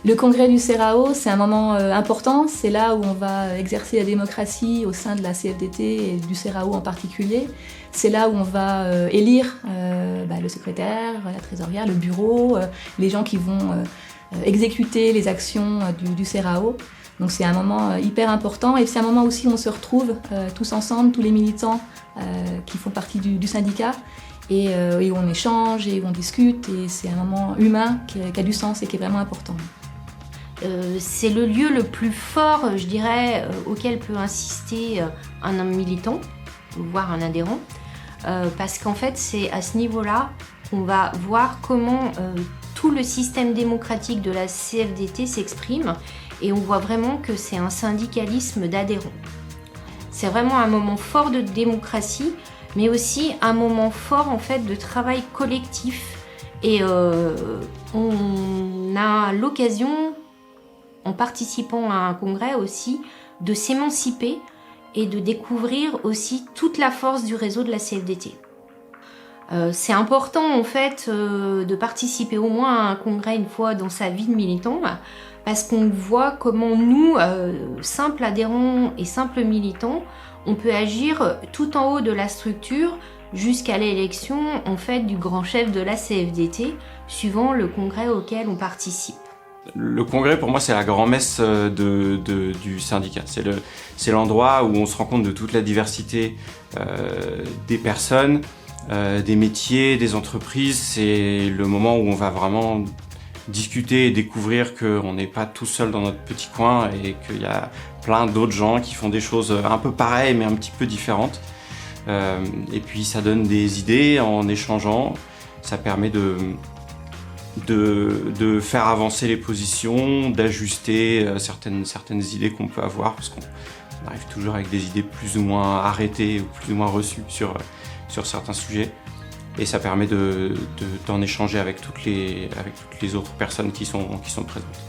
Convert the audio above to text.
Le congrès du CERAO, c'est un moment important. C'est là où on va exercer la démocratie au sein de la CFDT et du CERAO en particulier. C'est là où on va élire le secrétaire, la trésorière, le bureau, les gens qui vont exécuter les actions du CERAO. Donc c'est un moment hyper important et c'est un moment aussi où on se retrouve tous ensemble, tous les militants qui font partie du syndicat et où on échange et où on discute et c'est un moment humain qui a du sens et qui est vraiment important. C'est le lieu le plus fort, je dirais, auquel peut insister un homme militant, voire un adhérent, parce qu'en fait, c'est à ce niveau-là qu'on va voir comment tout le système démocratique de la CFDT s'exprime, et on voit vraiment que c'est un syndicalisme d'adhérents. C'est vraiment un moment fort de démocratie, mais aussi un moment fort en fait de travail collectif, et on a l'occasion, en participant à un congrès aussi, de s'émanciper et de découvrir aussi toute la force du réseau de la CFDT. C'est important en fait de participer au moins à un congrès une fois dans sa vie de militant parce qu'on voit comment nous, simples adhérents et simples militants, on peut agir tout en haut de la structure jusqu'à l'élection en fait du grand chef de la CFDT suivant le congrès auquel on participe. Le congrès, pour moi, c'est la grand-messe du syndicat. C'est l'endroit où on se rend compte de toute la diversité des personnes, des métiers, des entreprises. C'est le moment où on va vraiment discuter et découvrir qu'on n'est pas tout seul dans notre petit coin et qu'il y a plein d'autres gens qui font des choses un peu pareilles mais un petit peu différentes. Et puis ça donne des idées en échangeant. Ça permet de faire avancer les positions, d'ajuster certaines idées qu'on peut avoir, parce qu'on arrive toujours avec des idées plus ou moins arrêtées ou plus ou moins reçues sur certains sujets. Et ça permet d'en échanger avec toutes les autres personnes qui sont présentes.